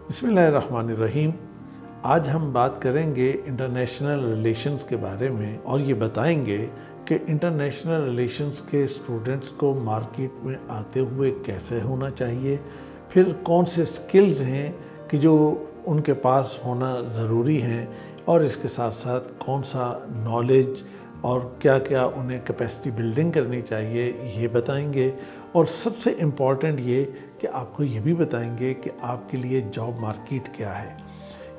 بسم اللہ الرحمن الرحیم۔ آج ہم بات کریں گے انٹرنیشنل ریلیشنز کے بارے میں اور یہ بتائیں گے کہ انٹرنیشنل ریلیشنز کے اسٹوڈنٹس کو مارکیٹ میں آتے ہوئے کیسے ہونا چاہیے، پھر کون سے سکلز ہیں کہ جو ان کے پاس ہونا ضروری ہیں، اور اس کے ساتھ ساتھ کون سا نالج اور کیا کیا انہیں کیپیسٹی بلڈنگ کرنی چاہیے یہ بتائیں گے۔ اور سب سے امپورٹنٹ یہ کہ آپ کو یہ بھی بتائیں گے کہ آپ کے لیے جاب مارکیٹ کیا ہے۔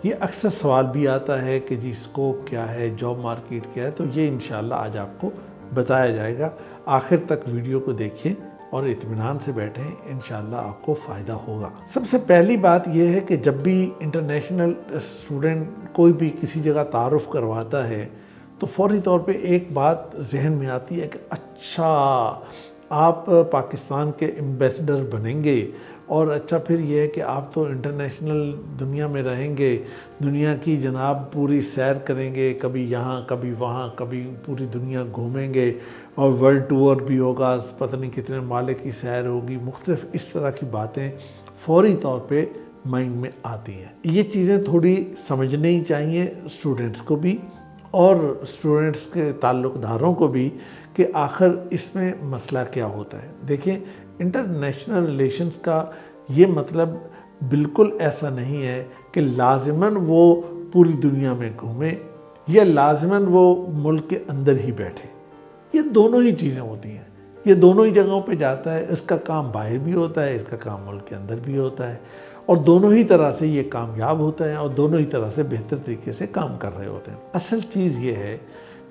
یہ اکثر سوال بھی آتا ہے کہ جی اسکوپ کیا ہے، جاب مارکیٹ کیا ہے، تو یہ انشاءاللہ آج آپ کو بتایا جائے گا۔ آخر تک ویڈیو کو دیکھیں اور اطمینان سے بیٹھیں، انشاءاللہ آپ کو فائدہ ہوگا۔ سب سے پہلی بات یہ ہے کہ جب بھی انٹرنیشنل اسٹوڈنٹ کوئی بھی کسی جگہ تعارف کرواتا ہے تو فوری طور پہ ایک بات ذہن میں آتی ہے کہ اچھا آپ پاکستان کے ایمبیسڈر بنیں گے، اور اچھا پھر یہ ہے کہ آپ تو انٹرنیشنل دنیا میں رہیں گے، دنیا کی جناب پوری سیر کریں گے، کبھی یہاں کبھی وہاں، کبھی پوری دنیا گھومیں گے، اور ورلڈ ٹور بھی ہوگا، پتہ نہیں کتنے ممالک کی سیر ہوگی، مختلف اس طرح کی باتیں فوری طور پہ مائنڈ میں آتی ہیں۔ یہ چیزیں تھوڑی سمجھنی ہی چاہیے اسٹوڈنٹس کو بھی اور اسٹوڈنٹس کے تعلق داروں کو بھی کہ آخر اس میں مسئلہ کیا ہوتا ہے۔ دیکھیں، انٹرنیشنل ریلیشنز کا یہ مطلب بالکل ایسا نہیں ہے کہ لازماً وہ پوری دنیا میں گھومیں یا لازماً وہ ملک کے اندر ہی بیٹھے۔ یہ دونوں ہی چیزیں ہوتی ہیں، یہ دونوں ہی جگہوں پہ جاتا ہے، اس کا کام باہر بھی ہوتا ہے، اس کا کام ملک کے اندر بھی ہوتا ہے، اور دونوں ہی طرح سے یہ کامیاب ہوتا ہے اور دونوں ہی طرح سے بہتر طریقے سے کام کر رہے ہوتے ہیں۔ اصل چیز یہ ہے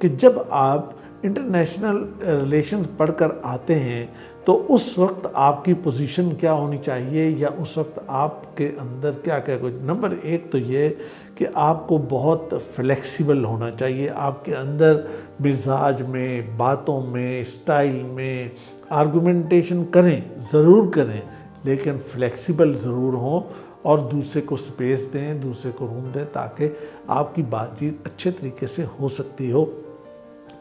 کہ جب آپ انٹرنیشنل ریلیشنز پڑھ کر آتے ہیں تو اس وقت آپ کی پوزیشن کیا ہونی چاہیے، یا اس وقت آپ کے اندر کیا کیا کچھ۔ نمبر ایک تو یہ کہ آپ کو بہت فلیکسیبل ہونا چاہیے، آپ کے اندر مزاج میں، باتوں میں، اسٹائل میں آرگومنٹیشن کریں، ضرور کریں، لیکن فلیکسیبل ضرور ہوں اور دوسرے کو سپیس دیں، دوسرے کو روم دیں، تاکہ آپ کی بات چیت اچھے طریقے سے ہو سکتی ہو۔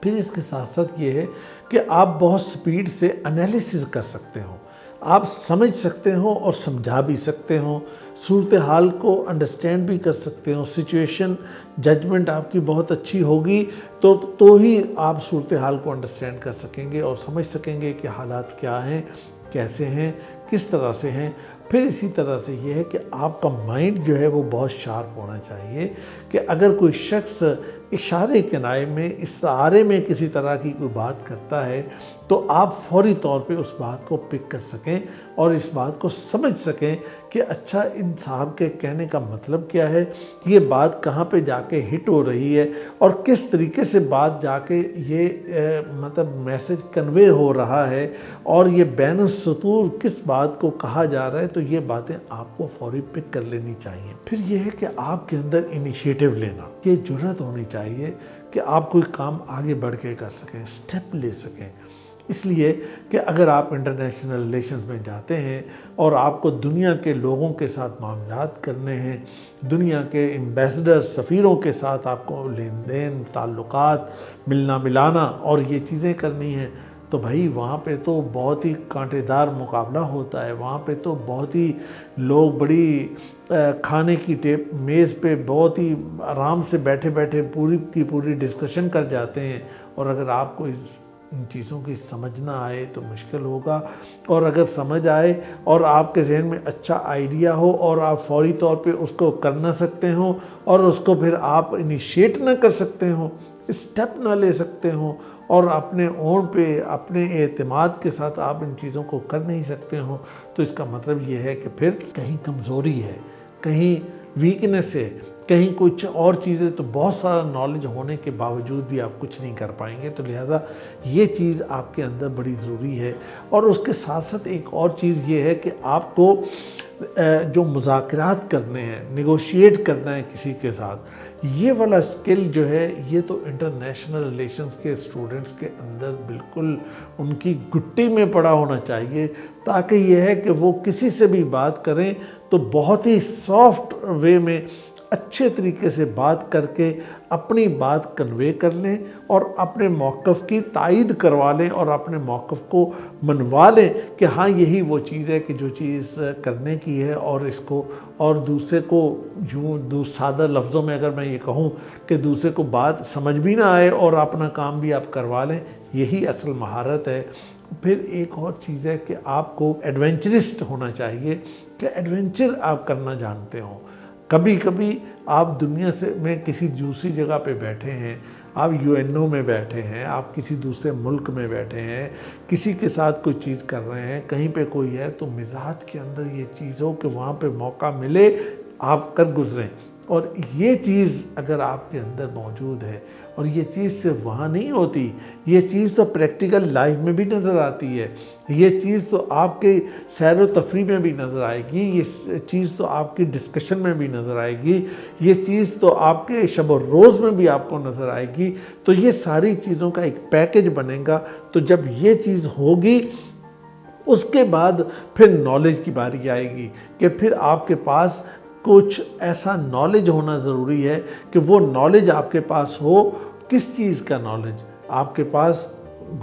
پھر اس کے ساتھ ساتھ یہ ہے کہ آپ بہت سپیڈ سے انالیسز کر سکتے ہو، آپ سمجھ سکتے ہو اور سمجھا بھی سکتے ہو، صورتحال کو انڈرسٹینڈ بھی کر سکتے ہو۔ سچویشن ججمنٹ آپ کی بہت اچھی ہوگی تو ہی آپ صورتحال کو انڈرسٹینڈ کر سکیں گے اور سمجھ سکیں گے کہ حالات کیا ہیں، کیسے ہیں، کس طرح سے ہیں۔ پھر اسی طرح سے یہ ہے کہ آپ کا مائنڈ جو ہے وہ بہت شارپ ہونا چاہیے کہ اگر کوئی شخص اشارے کنائے میں، استعارے میں کسی طرح کی کوئی بات کرتا ہے تو آپ فوری طور پہ اس بات کو پک کر سکیں اور اس بات کو سمجھ سکیں کہ اچھا ان صاحب کے کہنے کا مطلب کیا ہے، یہ بات کہاں پہ جا کے ہٹ ہو رہی ہے اور کس طریقے سے بات جا کے یہ مطلب میسج کنوے ہو رہا ہے، اور یہ بین السطور کس بات کو کہا جا رہا ہے۔ تو یہ باتیں آپ کو فوری پک کر لینی چاہیے۔ پھر یہ ہے کہ آپ کے اندر انیشیٹو لینا، یہ جرأت ہونی چاہیے کہ آپ کوئی کام آگے بڑھ کے کر سکیں، سٹیپ لے سکیں۔ اس لیے کہ اگر آپ انٹرنیشنل ریلیشنز میں جاتے ہیں اور آپ کو دنیا کے لوگوں کے ساتھ معاملات کرنے ہیں، دنیا کے ایمبیسڈر، سفیروں کے ساتھ آپ کو لین دین، تعلقات، ملنا ملانا اور یہ چیزیں کرنی ہیں، تو بھائی وہاں پہ تو بہت ہی کانٹے دار مقابلہ ہوتا ہے، وہاں پہ تو بہت ہی لوگ بڑی کھانے کی میز پہ بہت ہی آرام سے بیٹھے بیٹھے پوری کی پوری ڈسکشن کر جاتے ہیں، اور اگر آپ کو ان چیزوں کی سمجھ نہ آئے تو مشکل ہوگا، اور اگر سمجھ آئے اور آپ کے ذہن میں اچھا آئیڈیا ہو اور آپ فوری طور پہ اس کو کر نہ سکتے ہوں اور اس کو پھر آپ انیشیٹ نہ کر سکتے ہوں، اسٹیپ نہ لے سکتے ہوں، اور اپنے اون پہ اپنے اعتماد کے ساتھ آپ ان چیزوں کو کر نہیں سکتے ہوں، تو اس کا مطلب یہ ہے کہ پھر کہیں کمزوری ہے، کہیں ویکنس ہے، کہیں کچھ اور چیزیں، تو بہت سارا نالج ہونے کے باوجود بھی آپ کچھ نہیں کر پائیں گے۔ تو لہٰذا یہ چیز آپ کے اندر بڑی ضروری ہے۔ اور اس کے ساتھ ساتھ ایک اور چیز یہ ہے کہ آپ کو جو مذاکرات کرنے ہیں، نیگوشیٹ کرنا ہے کسی کے ساتھ، یہ والا سکل جو ہے یہ تو انٹرنیشنل ریلیشنز کے اسٹوڈنٹس کے اندر بالکل ان کی گٹی میں پڑا ہونا چاہیے، تاکہ یہ ہے کہ وہ کسی سے بھی بات کریں تو بہت ہی سافٹ وے میں اچھے طریقے سے بات کر کے اپنی بات کنوے کر لیں اور اپنے موقف کی تائید کروا لیں اور اپنے موقف کو منوا لیں کہ ہاں یہی وہ چیز ہے کہ جو چیز کرنے کی ہے، اور اس کو اور دوسرے کو سادہ لفظوں میں اگر میں یہ کہوں کہ دوسرے کو بات سمجھ بھی نہ آئے اور اپنا کام بھی آپ کروا لیں، یہی اصل مہارت ہے۔ پھر ایک اور چیز ہے کہ آپ کو ایڈونچرسٹ ہونا چاہیے، کہ ایڈونچر آپ کرنا جانتے ہوں۔ کبھی کبھی آپ دنیا میں کسی دوسری جگہ پہ بیٹھے ہیں، آپ UN میں بیٹھے ہیں، آپ کسی دوسرے ملک میں بیٹھے ہیں، کسی کے ساتھ کوئی چیز کر رہے ہیں، کہیں پہ کوئی ہے، تو مزاج کے اندر یہ چیز ہو کہ وہاں پہ موقع ملے آپ کر گزریں، اور یہ چیز اگر آپ کے اندر موجود ہے، اور یہ چیز صرف وہاں نہیں ہوتی، یہ چیز تو پریکٹیکل لائف میں بھی نظر آتی ہے، یہ چیز تو آپ کے سیر و تفریح میں بھی نظر آئے گی، یہ چیز تو آپ کی ڈسکشن میں بھی نظر آئے گی، یہ چیز تو آپ کے شب و روز میں بھی آپ کو نظر آئے گی۔ تو یہ ساری چیزوں کا ایک پیکج بنے گا۔ تو جب یہ چیز ہوگی، اس کے بعد پھر نالج کی باری آئے گی کہ پھر آپ کے پاس کچھ ایسا نالج ہونا ضروری ہے کہ وہ نالج آپ کے پاس ہو۔ کس چیز کا نالج؟ آپ کے پاس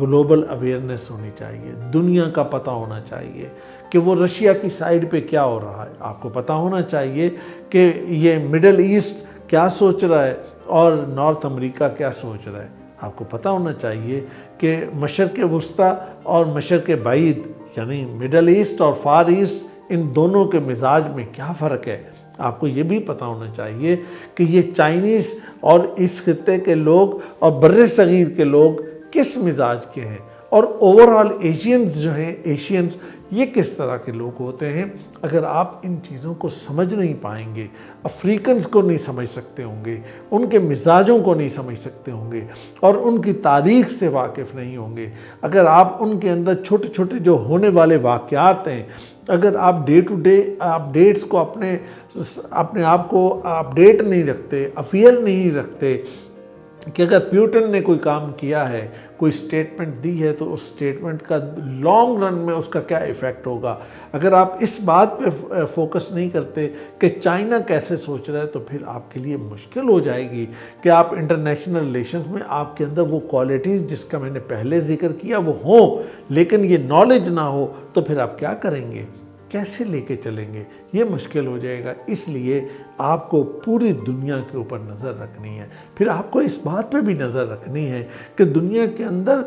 گلوبل اویئرنیس ہونی چاہیے، دنیا کا پتہ ہونا چاہیے کہ وہ رشیا کی سائیڈ پہ کیا ہو رہا ہے، آپ کو پتہ ہونا چاہیے کہ یہ مڈل ایسٹ کیا سوچ رہا ہے اور نارتھ امریکہ کیا سوچ رہا ہے، آپ کو پتہ ہونا چاہیے کہ مشرق وسطیٰ اور مشرق بعید یعنی مڈل ایسٹ اور فار ایسٹ، ان دونوں کے مزاج میں کیا فرق ہے۔ آپ کو یہ بھی پتہ ہونا چاہیے کہ یہ چائنیز اور اس خطے کے لوگ اور بر صغیر کے لوگ کس مزاج کے ہیں، اور اوورآل ایشینز جو ہیں، ایشینز یہ کس طرح کے لوگ ہوتے ہیں۔ اگر آپ ان چیزوں کو سمجھ نہیں پائیں گے، افریقنز کو نہیں سمجھ سکتے ہوں گے، ان کے مزاجوں کو نہیں سمجھ سکتے ہوں گے، اور ان کی تاریخ سے واقف نہیں ہوں گے، اگر آپ ان کے اندر چھوٹے چھوٹے جو ہونے والے واقعات ہیں، اگر آپ ڈے ٹو ڈے اپڈیٹس کو اپنے آپ کو اپڈیٹ نہیں رکھتے، اویئر نہیں رکھتے کہ اگر پیوٹن نے کوئی کام کیا ہے، کوئی سٹیٹمنٹ دی ہے، تو اس سٹیٹمنٹ کا لانگ رن میں اس کا کیا ایفیکٹ ہوگا، اگر آپ اس بات پہ فوکس نہیں کرتے کہ چائنا کیسے سوچ رہا ہے، تو پھر آپ کے لیے مشکل ہو جائے گی کہ آپ انٹرنیشنل ریلیشنز میں آپ کے اندر وہ کوالٹیز جس کا میں نے پہلے ذکر کیا وہ ہوں، لیکن یہ نالج نہ ہو، تو پھر آپ کیا کریں گے، کیسے لے کے چلیں گے، یہ مشکل ہو جائے گا۔ اس لیے آپ کو پوری دنیا کے اوپر نظر رکھنی ہے۔ پھر آپ کو اس بات پہ بھی نظر رکھنی ہے کہ دنیا کے اندر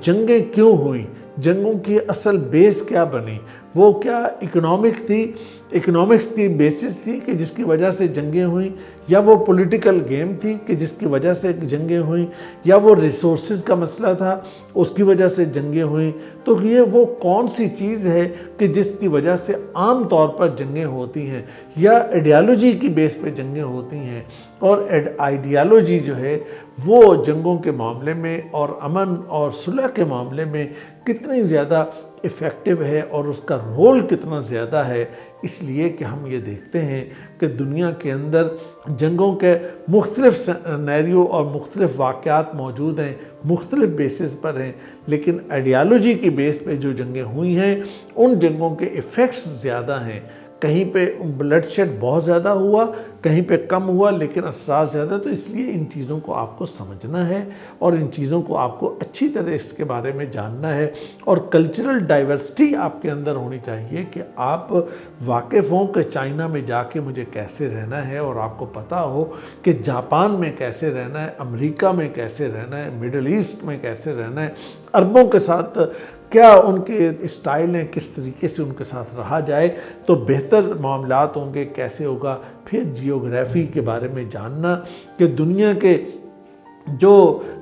جنگیں کیوں ہوئیں، جنگوں کی اصل بیس کیا بنی، وہ کیا اکنامکس کی بیسس تھی کہ جس کی وجہ سے جنگیں ہوئیں، یا وہ پولیٹیکل گیم تھی کہ جس کی وجہ سے جنگیں ہوئیں، یا وہ ریسورسز کا مسئلہ تھا اس کی وجہ سے جنگیں ہوئیں۔ تو یہ وہ کون سی چیز ہے کہ جس کی وجہ سے عام طور پر جنگیں ہوتی ہیں، یا آئیڈیالوجی کی بیس پہ جنگیں ہوتی ہیں، اور آئیڈیالوجی جو ہے وہ جنگوں کے معاملے میں اور امن اور صلح کے معاملے میں کتنی زیادہ ایفیکٹو ہے اور اس کا رول کتنا زیادہ ہے۔ اس لیے کہ ہم یہ دیکھتے ہیں کہ دنیا کے اندر جنگوں کے مختلف سینیریو اور مختلف واقعات موجود ہیں، مختلف بیسز پر ہیں، لیکن آئیڈیالوجی کی بیس پہ جو جنگیں ہوئی ہیں ان جنگوں کے ایفیکٹس زیادہ ہیں۔ کہیں پہ بلڈ شیڈ بہت زیادہ ہوا، کہیں پہ کم ہوا، لیکن اثرات زیادہ۔ تو اس لیے ان چیزوں کو آپ کو سمجھنا ہے اور ان چیزوں کو آپ کو اچھی طرح اس کے بارے میں جاننا ہے، اور کلچرل ڈائیورسٹی آپ کے اندر ہونی چاہیے کہ آپ واقف ہوں کہ چائنا میں جا کے مجھے کیسے رہنا ہے، اور آپ کو پتہ ہو کہ جاپان میں کیسے رہنا ہے، امریکہ میں کیسے رہنا ہے، مڈل ایسٹ میں کیسے رہنا ہے، عربوں کے ساتھ کیا ان کے اسٹائل ہیں، کس طریقے سے ان کے ساتھ رہا جائے تو بہتر معاملات ہوں گے، کیسے ہوگا۔ پھر جیوگرافی کے بارے میں جاننا کہ دنیا کے جو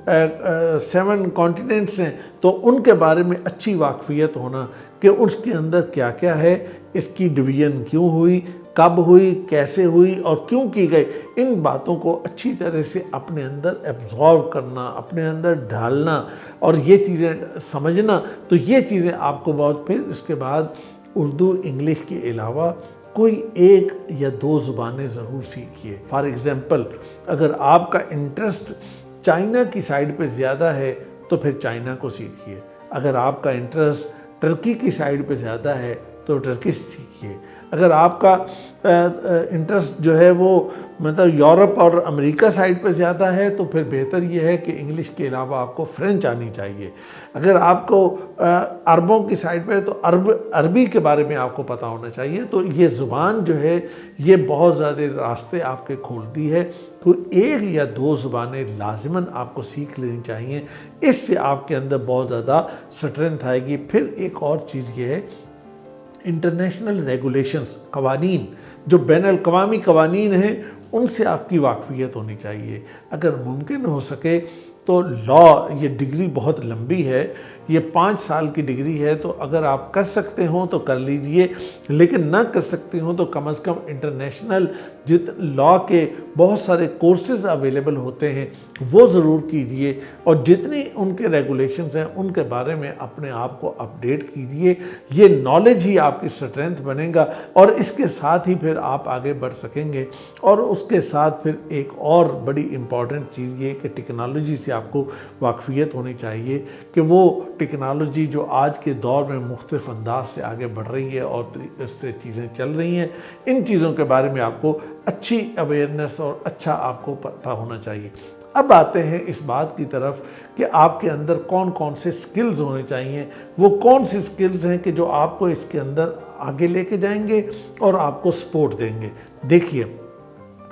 7 کانٹیننٹس ہیں تو ان کے بارے میں اچھی واقفیت ہونا کہ اس کے اندر کیا کیا ہے، اس کی ڈویژن کیوں ہوئی، کب ہوئی، کیسے ہوئی اور کیوں کی گئی، ان باتوں کو اچھی طرح سے اپنے اندر ایبزارو کرنا، اپنے اندر ڈھالنا اور یہ چیزیں سمجھنا۔ تو یہ چیزیں آپ کو بہت، پھر اس کے بعد اردو انگلش کے علاوہ کوئی ایک یا 2 زبانیں ضرور سیکھیے۔ فار ایگزامپل، اگر آپ کا انٹرسٹ چائنا کی سائیڈ پہ زیادہ ہے تو پھر چائنا کو سیکھیے، اگر آپ کا انٹرسٹ ٹرکی کی سائیڈ پہ زیادہ ہے تو ٹرکش سیکھیے۔ اگر آپ کا انٹرسٹ جو ہے وہ مطلب یورپ اور امریکہ سائڈ پہ زیادہ ہے تو پھر بہتر یہ ہے کہ انگلش کے علاوہ آپ کو فرینچ آنی چاہیے۔ اگر آپ کو عربوں کی سائڈ پہ تو عربی کے بارے میں آپ کو پتہ ہونا چاہیے۔ تو یہ زبان جو ہے یہ بہت زیادہ راستے آپ کے کھولتی ہے۔ تو ایک یا دو زبانیں لازماً آپ کو سیکھ لینی چاہیے، اس سے آپ کے اندر بہت زیادہ سٹرینتھ آئے گی۔ پھر ایک اور چیز یہ ہے، انٹرنیشنل ریگولیشنز، قوانین جو بین الاقوامی قوانین ہیں ان سے آپ کی واقفیت ہونی چاہیے۔ اگر ممکن ہو سکے تو لا، یہ ڈگری بہت لمبی ہے، یہ 5 سال کی ڈگری ہے، تو اگر آپ کر سکتے ہوں تو کر لیجئے، لیکن نہ کر سکتے ہوں تو کم از کم انٹرنیشنل لا کے بہت سارے کورسز اویلیبل ہوتے ہیں وہ ضرور کیجئے، اور جتنی ان کے ریگولیشنز ہیں ان کے بارے میں اپنے آپ کو اپڈیٹ کیجئے۔ یہ نالج ہی آپ کی سٹرینتھ بنے گا، اور اس کے ساتھ ہی پھر آپ آگے بڑھ سکیں گے۔ اور اس کے ساتھ پھر ایک اور بڑی امپورٹنٹ چیز یہ کہ ٹیکنالوجی سے آپ کو واقفیت ہونی چاہیے، کہ وہ ٹیکنالوجی جو آج کے دور میں مختلف انداز سے آگے بڑھ رہی ہے اور اس سے چیزیں چل رہی ہیں، ان چیزوں کے بارے میں آپ کو اچھی اویئرنیس اور اچھا آپ کو پتہ ہونا چاہیے۔ اب آتے ہیں اس بات کی طرف کہ آپ کے اندر کون کون سے سکلز ہونے چاہیے، وہ کون سی سکلز ہیں کہ جو آپ کو اس کے اندر آگے لے کے جائیں گے اور آپ کو سپورٹ دیں گے۔ دیکھیے،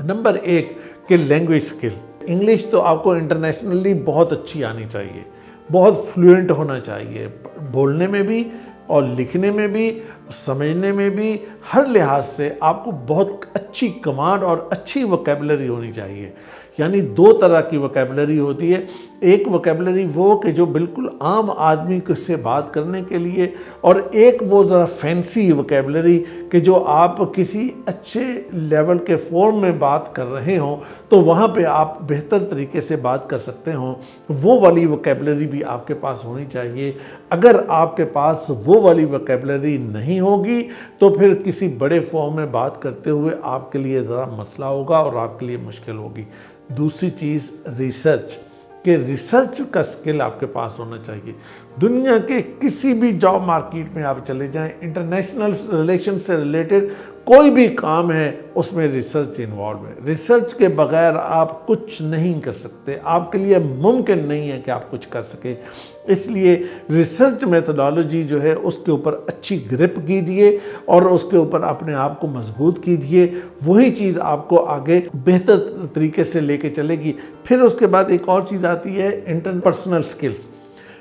نمبر 1 کہ لینگویج سکل۔ انگلش تو آپ کو انٹرنیشنلی بہت اچھی آنی چاہیے، بہت فلوئنٹ ہونا چاہیے، بولنے میں بھی اور لکھنے میں بھی، سمجھنے میں بھی، ہر لحاظ سے آپ کو بہت اچھی کمانڈ اور اچھی ووکیبلری ہونی چاہیے۔ یعنی 2 طرح کی ووکیبلری ہوتی ہے، ایک ووکیبلری وہ کہ جو بالکل عام آدمی سے بات کرنے کے لیے، اور ایک وہ ذرا فینسی ووکیبلری کہ جو آپ کسی اچھے لیول کے فورم میں بات کر رہے ہوں تو وہاں پہ آپ بہتر طریقے سے بات کر سکتے ہوں، وہ والی ووکیبلری بھی آپ کے پاس ہونی چاہیے۔ اگر آپ کے پاس وہ والی ووکیبلری نہیں ہوگی تو پھر کسی بڑے فارم میں بات کرتے ہوئے آپ کے لیے ذرا مسئلہ ہوگا اور آپ کے لیے مشکل ہوگی۔ دوسری چیز ریسرچ، کہ ریسرچ کا سکل آپ کے پاس ہونا چاہیے۔ دنیا کے کسی بھی جاب مارکیٹ میں آپ چلے جائیں، انٹرنیشنل ریلیشن سے ریلیٹڈ کوئی بھی کام ہے اس میں ریسرچ انوالو ہے۔ ریسرچ کے بغیر آپ کچھ نہیں کر سکتے، آپ کے لیے ممکن نہیں ہے کہ آپ کچھ کر سکیں۔ اس لیے ریسرچ میتھڈالوجی جو ہے اس کے اوپر اچھی گرپ کیجئے اور اس کے اوپر اپنے آپ کو مضبوط کیجئے، وہی چیز آپ کو آگے بہتر طریقے سے لے کے چلے گی۔ پھر اس کے بعد ایک اور چیز آتی ہے انٹرپرسنل سکلز۔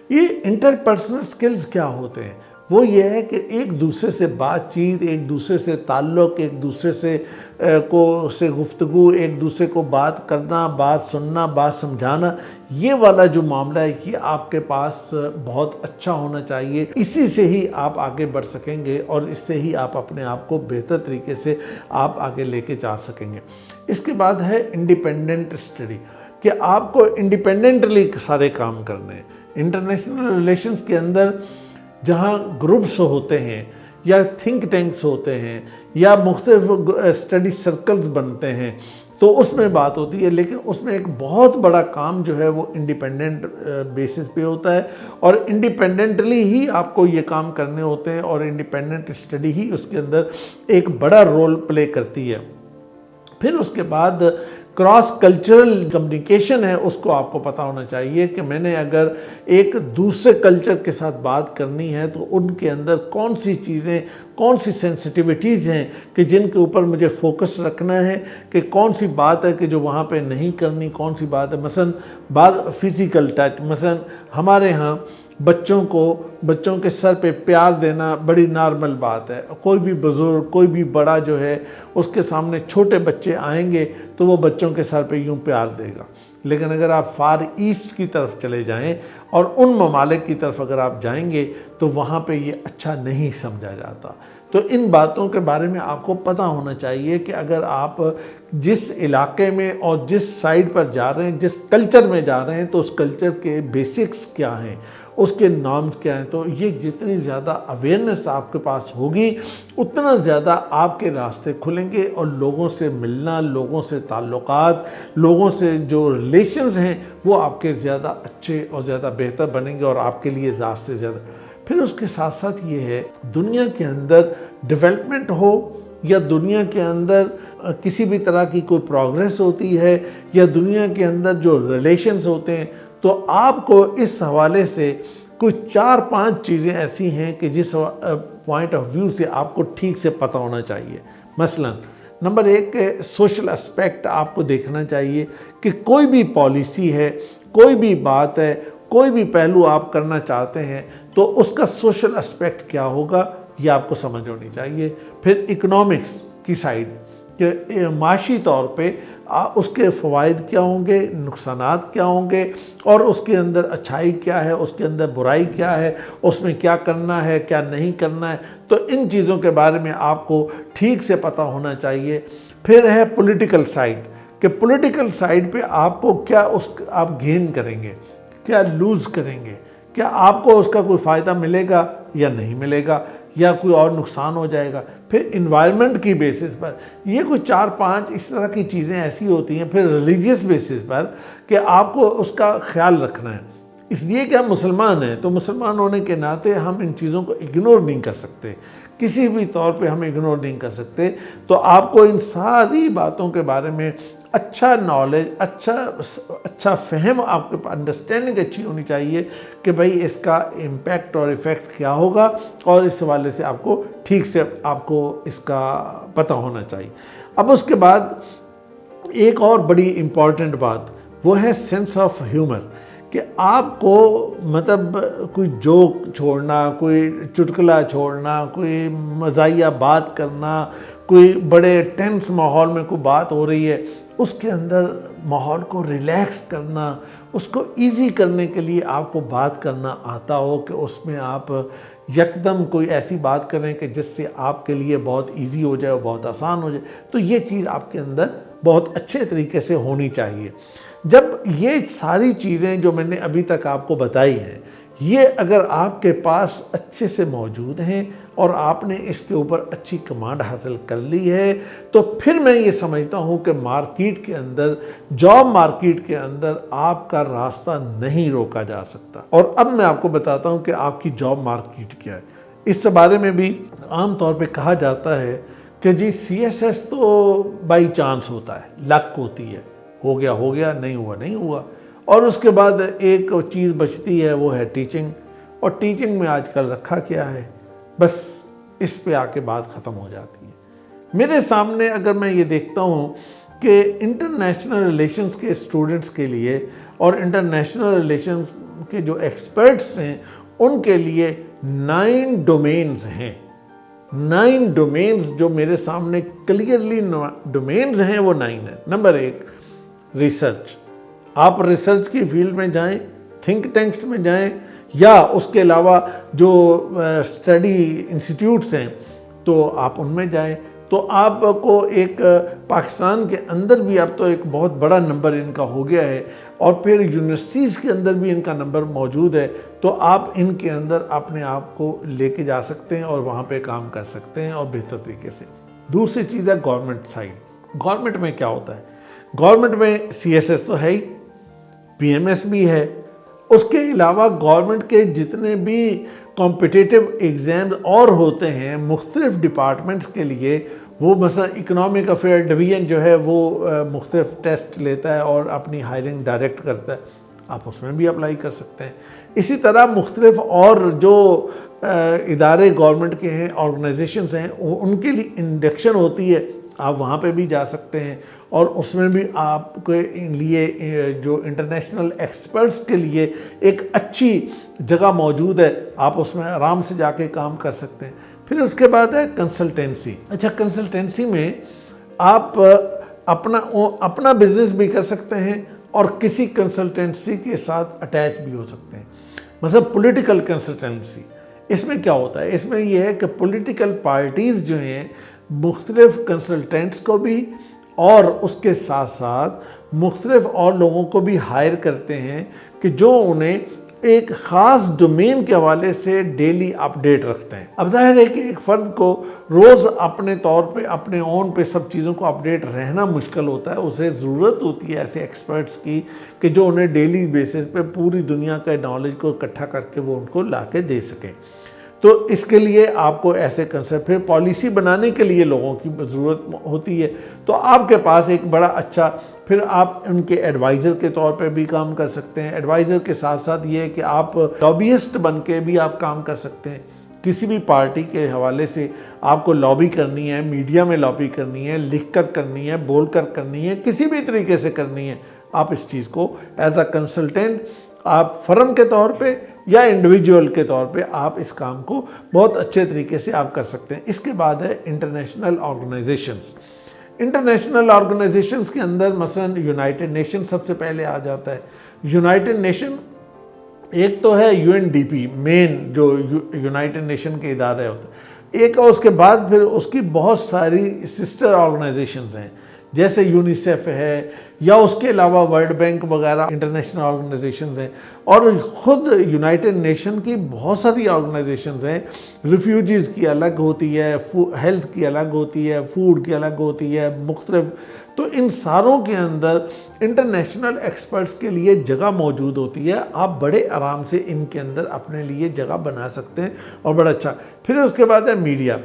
یہ انٹرپرسنل سکلز کیا ہوتے ہیں؟ وہ یہ ہے کہ ایک دوسرے سے بات چیت، ایک دوسرے سے تعلق، ایک دوسرے سے گفتگو، ایک دوسرے کو بات کرنا، بات سننا، بات سمجھانا، یہ والا جو معاملہ ہے یہ آپ کے پاس بہت اچھا ہونا چاہیے۔ اسی سے ہی آپ آگے بڑھ سکیں گے اور اس سے ہی آپ اپنے آپ کو بہتر طریقے سے آپ آگے لے کے جا سکیں گے۔ اس کے بعد ہے انڈیپینڈنٹ اسٹڈی، کہ آپ کو انڈیپینڈنٹلی سارے کام کرنے ہیں۔ انٹرنیشنل ریلیشنز کے اندر جہاں گروپس ہوتے ہیں یا تھنک ٹینکس ہوتے ہیں یا مختلف اسٹڈی سرکلز بنتے ہیں تو اس میں بات ہوتی ہے، لیکن اس میں ایک بہت بڑا کام جو ہے وہ انڈیپینڈنٹ بیسس پہ ہوتا ہے، اور انڈیپینڈنٹلی ہی آپ کو یہ کام کرنے ہوتے ہیں، اور انڈیپینڈنٹ اسٹڈی ہی اس کے اندر ایک بڑا رول پلے کرتی ہے۔ پھر اس کے بعد کراس کلچرل کمیونیکیشن ہے، اس کو آپ کو پتہ ہونا چاہیے کہ میں نے اگر ایک دوسرے کلچر کے ساتھ بات کرنی ہے تو ان کے اندر کون سی چیزیں، کون سی سینسٹیوٹیز ہیں کہ جن کے اوپر مجھے فوکس رکھنا ہے، کہ کون سی بات ہے کہ جو وہاں پہ نہیں کرنی، کون سی بات ہے۔ مثلا بعض فزیکل ٹچ، مثلا ہمارے ہاں بچوں کے سر پہ پیار دینا بڑی نارمل بات ہے، کوئی بھی بزرگ، کوئی بھی بڑا جو ہے اس کے سامنے چھوٹے بچے آئیں گے تو وہ بچوں کے سر پہ یوں پیار دے گا۔ لیکن اگر آپ فار ایسٹ کی طرف چلے جائیں اور ان ممالک کی طرف اگر آپ جائیں گے تو وہاں پہ یہ اچھا نہیں سمجھا جاتا۔ تو ان باتوں کے بارے میں آپ کو پتہ ہونا چاہیے کہ اگر آپ جس علاقے میں اور جس سائڈ پر جا رہے ہیں، جس کلچر میں جا رہے ہیں، تو اس کلچر کے بیسکس کیا ہیں، اس کے نارمز کیا ہیں۔ تو یہ جتنی زیادہ اویئرنیس آپ کے پاس ہوگی اتنا زیادہ آپ کے راستے کھلیں گے، اور لوگوں سے ملنا، لوگوں سے تعلقات، لوگوں سے جو ریلیشنز ہیں وہ آپ کے زیادہ اچھے اور زیادہ بہتر بنیں گے اور آپ کے لیے زیادہ سے زیادہ۔ پھر اس کے ساتھ ساتھ یہ ہے دنیا کے اندر ڈیولپمنٹ ہو یا دنیا کے اندر کسی بھی طرح کی کوئی پروگریس ہوتی ہے یا دنیا کے اندر جو ریلیشنز ہوتے ہیں، تو آپ کو اس حوالے سے کوئی 4-5 چیزیں ایسی ہیں کہ جس پوائنٹ آف ویو سے آپ کو ٹھیک سے پتہ ہونا چاہیے۔ مثلا نمبر 1 سوشل اسپیکٹ آپ کو دیکھنا چاہیے کہ کوئی بھی پالیسی ہے، کوئی بھی بات ہے، کوئی بھی پہلو آپ کرنا چاہتے ہیں تو اس کا سوشل اسپیکٹ کیا ہوگا یہ آپ کو سمجھ ہونی چاہیے۔ پھر اکنامکس کی سائیڈ کہ معاشی طور پہ اس کے فوائد کیا ہوں گے، نقصانات کیا ہوں گے، اور اس کے اندر اچھائی کیا ہے، اس کے اندر برائی کیا ہے، اس میں کیا کرنا ہے کیا نہیں کرنا ہے، تو ان چیزوں کے بارے میں آپ کو ٹھیک سے پتہ ہونا چاہیے۔ پھر ہے پولیٹیکل سائیڈ کہ پولیٹیکل سائیڈ پہ آپ کو کیا آپ گین کریں گے، کیا لوز کریں گے، کیا آپ کو اس کا کوئی فائدہ ملے گا یا نہیں ملے گا، یا کوئی اور نقصان ہو جائے گا۔ پھر انوائرمنٹ کی بیسس پر یہ کوئی 4-5 اس طرح کی چیزیں ایسی ہوتی ہیں۔ پھر ریلیجیس بیسس پر کہ آپ کو اس کا خیال رکھنا ہے، اس لیے کہ ہم مسلمان ہیں تو مسلمان ہونے کے ناطے ہم ان چیزوں کو اگنور نہیں کر سکتے، کسی بھی طور پہ ہم اگنور نہیں کر سکتے۔ تو آپ کو ان ساری باتوں کے بارے میں اچھا نالج، اچھا فہم، آپ کے انڈرسٹینڈنگ اچھی ہونی چاہیے کہ بھئی اس کا امپیکٹ اور ایفیکٹ کیا ہوگا، اور اس حوالے سے آپ کو ٹھیک سے آپ کو اس کا پتہ ہونا چاہیے۔ اب اس کے بعد ایک اور بڑی امپورٹنٹ بات وہ ہے سینس آف ہیومر، کہ آپ کو مطلب کوئی جوک چھوڑنا، کوئی چٹکلا چھوڑنا، کوئی مزاحیہ بات کرنا، کوئی بڑے ٹینس ماحول میں کوئی بات ہو رہی ہے اس کے اندر ماحول کو ریلیکس کرنا، اس کو ایزی کرنے کے لیے آپ کو بات کرنا آتا ہو کہ اس میں آپ یکدم کوئی ایسی بات کریں کہ جس سے آپ کے لیے بہت ایزی ہو جائے اور بہت آسان ہو جائے، تو یہ چیز آپ کے اندر بہت اچھے طریقے سے ہونی چاہیے۔ جب یہ ساری چیزیں جو میں نے ابھی تک آپ کو بتائی ہیں، یہ اگر آپ کے پاس اچھے سے موجود ہیں اور آپ نے اس کے اوپر اچھی کمانڈ حاصل کر لی ہے، تو پھر میں یہ سمجھتا ہوں کہ مارکیٹ کے اندر، جاب مارکیٹ کے اندر آپ کا راستہ نہیں روکا جا سکتا۔ اور اب میں آپ کو بتاتا ہوں کہ آپ کی جاب مارکیٹ کیا ہے۔ اس بارے میں بھی عام طور پہ کہا جاتا ہے کہ جی CSS تو بائی چانس ہوتا ہے، لک ہوتی ہے، ہو گیا نہیں ہوا۔ اور اس کے بعد ایک چیز بچتی ہے وہ ہے ٹیچنگ، اور ٹیچنگ میں آج کل رکھا کیا ہے، بس اس پہ آ کے بات ختم ہو جاتی ہے۔ میرے سامنے اگر میں یہ دیکھتا ہوں کہ انٹرنیشنل ریلیشنز کے اسٹوڈنٹس کے لیے اور انٹرنیشنل ریلیشنز کے جو ایکسپرٹس ہیں ان کے لیے 9 ڈومینز ہیں۔ 9 ڈومینز جو میرے سامنے کلیئرلی ڈومینز ہیں وہ 9 ہیں۔ نمبر 1 ریسرچ، آپ ریسرچ کی فیلڈ میں جائیں، تھنک ٹینکس میں جائیں، یا اس کے علاوہ جو اسٹڈی انسٹیٹیوٹس ہیں تو آپ ان میں جائیں، تو آپ کو ایک پاکستان کے اندر بھی اب تو ایک بہت بڑا نمبر ان کا ہو گیا ہے، اور پھر یونیورسٹیز کے اندر بھی ان کا نمبر موجود ہے، تو آپ ان کے اندر اپنے آپ کو لے کے جا سکتے ہیں اور وہاں پہ کام کر سکتے ہیں اور بہتر طریقے سے۔ دوسری چیز ہے گورنمنٹ سائڈ۔ گورنمنٹ میں کیا ہوتا ہے؟ گورنمنٹ میں CSS تو ہے ہی، PMS بھی ہے، اس کے علاوہ گورنمنٹ کے جتنے بھی کمپٹیٹیو ایگزامز اور ہوتے ہیں مختلف ڈپارٹمنٹس کے لیے، وہ مثلا اکنامک افیئر ڈویژن جو ہے وہ مختلف ٹیسٹ لیتا ہے اور اپنی ہائرنگ ڈائریکٹ کرتا ہے، آپ اس میں بھی اپلائی کر سکتے ہیں۔ اسی طرح مختلف اور جو ادارے گورنمنٹ کے ہیں، آرگنائزیشنز ہیں، ان کے لیے انڈکشن ہوتی ہے، آپ وہاں پہ بھی جا سکتے ہیں، اور اس میں بھی آپ کے لیے جو انٹرنیشنل ایکسپرٹس کے لیے ایک اچھی جگہ موجود ہے، آپ اس میں آرام سے جا کے کام کر سکتے ہیں۔ پھر اس کے بعد ہے کنسلٹینسی۔ اچھا، کنسلٹینسی میں آپ اپنا بزنس بھی کر سکتے ہیں اور کسی کنسلٹینسی کے ساتھ اٹیچ بھی ہو سکتے ہیں۔ مثلا پولیٹیکل کنسلٹینسی، اس میں کیا ہوتا ہے؟ اس میں یہ ہے کہ پولیٹیکل پارٹیز جو ہیں مختلف کنسلٹینٹس کو بھی اور اس کے ساتھ ساتھ مختلف اور لوگوں کو بھی ہائر کرتے ہیں کہ جو انہیں ایک خاص ڈومین کے حوالے سے ڈیلی اپڈیٹ رکھتے ہیں۔ اب ظاہر ہے کہ ایک فرد کو روز اپنے طور پہ اپنے اون پہ سب چیزوں کو اپڈیٹ رہنا مشکل ہوتا ہے، اسے ضرورت ہوتی ہے ایسے ایکسپرٹس کی کہ جو انہیں ڈیلی بیسس پہ پوری دنیا کا نالج کو اکٹھا کر کے وہ ان کو لا کے دے سکیں۔ تو اس کے لیے آپ کو ایسے کنسپٹ، پھر پالیسی بنانے کے لیے لوگوں کی ضرورت ہوتی ہے، تو آپ کے پاس ایک بڑا اچھا، پھر آپ ان کے ایڈوائزر کے طور پہ بھی کام کر سکتے ہیں۔ ایڈوائزر کے ساتھ ساتھ یہ ہے کہ آپ لابیسٹ بن کے بھی آپ کام کر سکتے ہیں۔ کسی بھی پارٹی کے حوالے سے آپ کو لابی کرنی ہے، میڈیا میں لابی کرنی ہے، لکھ کر کرنی ہے، بول کر کرنی ہے، کسی بھی طریقے سے کرنی ہے، آپ اس چیز کو ایز اے کنسلٹنٹ آپ فرم کے طور پہ یا انڈیویجول کے طور پہ آپ اس کام کو بہت اچھے طریقے سے آپ کر سکتے ہیں۔ اس کے بعد ہے انٹرنیشنل آرگنائزیشنز۔ انٹرنیشنل آرگنائزیشنز کے اندر مثلا یونائٹڈ نیشن سب سے پہلے آ جاتا ہے۔ یونائٹڈ نیشن ایک تو ہے UNDP، مین جو یونائٹڈ نیشن کے ادارے ہوتے ہیں، ایک اور اس کے بعد پھر اس کی بہت ساری سسٹر آرگنائزیشنز ہیں، جیسے یونیسیف ہے یا اس کے علاوہ ورلڈ بینک وغیرہ انٹرنیشنل آرگنائزیشنز ہیں، اور خود یونائٹڈ نیشن کی بہت ساری آرگنائزیشنز ہیں۔ ریفیوجیز کی الگ ہوتی ہے، ہیلتھ کی الگ ہوتی ہے، فوڈ کی الگ ہوتی ہے، مختلف۔ تو ان ساروں کے اندر انٹرنیشنل ایکسپرٹس کے لیے جگہ موجود ہوتی ہے، آپ بڑے آرام سے ان کے اندر اپنے لیے جگہ بنا سکتے ہیں، اور بڑا اچھا۔ پھر اس کے بعد ہے میڈیا۔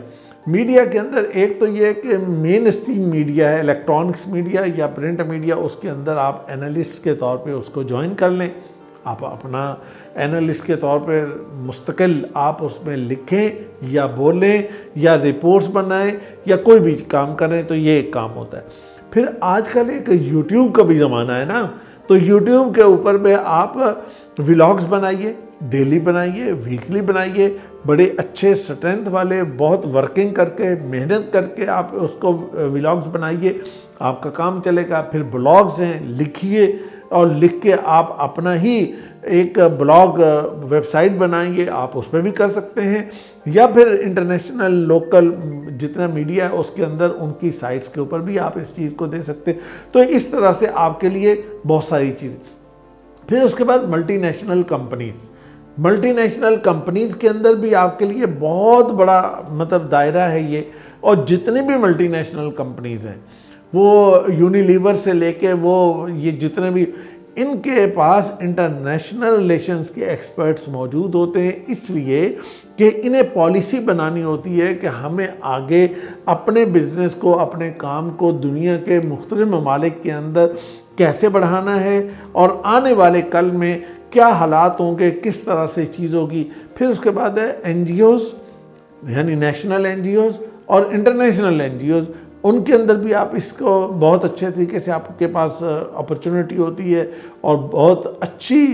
میڈیا کے اندر ایک تو یہ ہے کہ مین اسٹریم میڈیا ہے، الیکٹرانکس میڈیا یا پرنٹ میڈیا، اس کے اندر آپ اینالسٹ کے طور پہ اس کو جوائن کر لیں۔ آپ اپنا اینالسٹ کے طور پہ مستقل آپ اس میں لکھیں یا بولیں یا رپورٹس بنائیں یا کوئی بھی کام کریں، تو یہ ایک کام ہوتا ہے۔ پھر آج کل ایک یوٹیوب کا بھی زمانہ ہے نا، تو یوٹیوب کے اوپر میں آپ ولاگز بنائیے، ڈیلی بنائیے، ویکلی بنائیے، بڑے اچھے سٹرینتھ والے، بہت ورکنگ کر کے، محنت کر کے آپ اس کو ولاگز بنائیے، آپ کا کام چلے گا۔ پھر بلاگز ہیں، لکھیے، اور لکھ کے آپ اپنا ہی ایک بلاگ ویب سائٹ بنائیے، آپ اس پہ بھی کر سکتے ہیں، یا پھر انٹرنیشنل لوکل جتنا میڈیا ہے اس کے اندر ان کی سائٹس کے اوپر بھی آپ اس چیز کو دے سکتے ہیں۔ تو اس طرح سے آپ کے لیے بہت ساری چیزیں۔ پھر اس کے بعد multi national companies. Multi national companies کے اندر بھی آپ کے لیے بہت بڑا دائرہ ہے یہ، اور جتنی بھی ملٹی نیشنل کمپنیز ہیں، وہ یونیلیور سے لے کے وہ یہ جتنے بھی، ان کے پاس انٹرنیشنل ریلیشنز کے ایکسپرٹس موجود ہوتے ہیں، اس لیے کہ انہیں پالیسی بنانی ہوتی ہے کہ ہمیں آگے اپنے بزنس کو، اپنے کام کو دنیا کے مختلف ممالک کے اندر کیسے بڑھانا ہے، اور آنے والے کل میں کیا حالات ہوں گے، کس طرح سے چیز ہوگی۔ پھر اس کے بعد ہے NGOs، یعنی نیشنل NGOs اور انٹرنیشنل NGOs، ان کے اندر بھی آپ اس کو بہت اچھے طریقے سے آپ کے پاس اپرچونٹی ہوتی ہے، اور بہت اچھی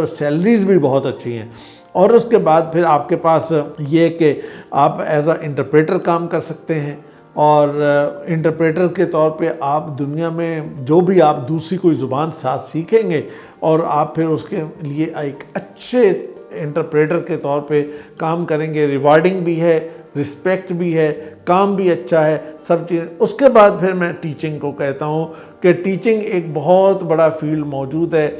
سیلریز بھی بہت اچھی ہیں۔ اور اس کے بعد پھر آپ کے پاس یہ کہ آپ ایز اے انٹرپریٹر کام کر سکتے ہیں، اور انٹرپریٹر کے طور پہ آپ دنیا میں جو بھی آپ دوسری کوئی زبان ساتھ سیکھیں گے، اور آپ پھر اس کے لیے ایک اچھے انٹرپریٹر کے طور پہ کام کریں گے، ریوارڈنگ بھی ہے، رسپیکٹ بھی ہے، کام بھی اچھا ہے، سب چیز۔ اس کے بعد پھر میں ٹیچنگ کو کہتا ہوں کہ ٹیچنگ ایک بہت بڑا فیلڈ موجود ہے،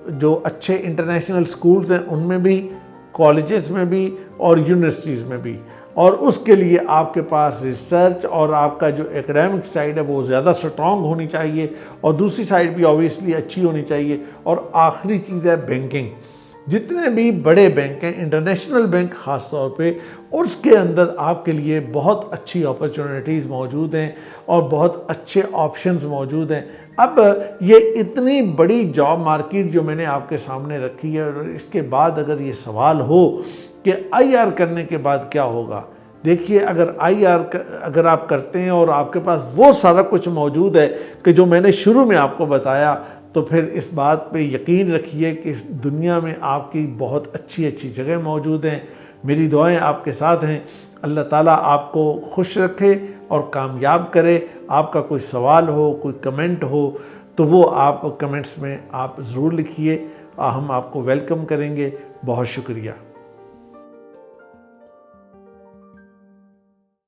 جو اچھے انٹرنیشنل سکولز ہیں ان میں بھی، کالجز میں بھی، اور یونیورسٹیز میں بھی، اور اس کے لیے آپ کے پاس ریسرچ اور آپ کا جو ایکڈیمک سائڈ ہے وہ زیادہ سٹرونگ ہونی چاہیے، اور دوسری سائڈ بھی آبویسلی اچھی ہونی چاہیے۔ اور آخری چیز ہے بینکنگ۔ جتنے بھی بڑے بینک ہیں، انٹرنیشنل بینک خاص طور پہ، اس کے اندر آپ کے لیے بہت اچھی اپرچونٹیز موجود ہیں، اور بہت اچھے آپشنز موجود ہیں۔ اب یہ اتنی بڑی جاب مارکیٹ جو میں نے آپ کے سامنے رکھی ہے، اور اس کے بعد اگر یہ سوال ہو کہ IR کرنے کے بعد کیا ہوگا، دیکھیے اگر IR اگر آپ کرتے ہیں اور آپ کے پاس وہ سارا کچھ موجود ہے کہ جو میں نے شروع میں آپ کو بتایا، تو پھر اس بات پہ یقین رکھیے کہ اس دنیا میں آپ کی بہت اچھی اچھی جگہ موجود ہیں۔ میری دعائیں آپ کے ساتھ ہیں، اللہ تعالیٰ آپ کو خوش رکھے اور کامیاب کرے۔ آپ کا کوئی سوال ہو، کوئی کمنٹ ہو، تو وہ آپ کمنٹس میں آپ ضرور لکھیے، ہم آپ کو ویلکم کریں گے۔ بہت شکریہ۔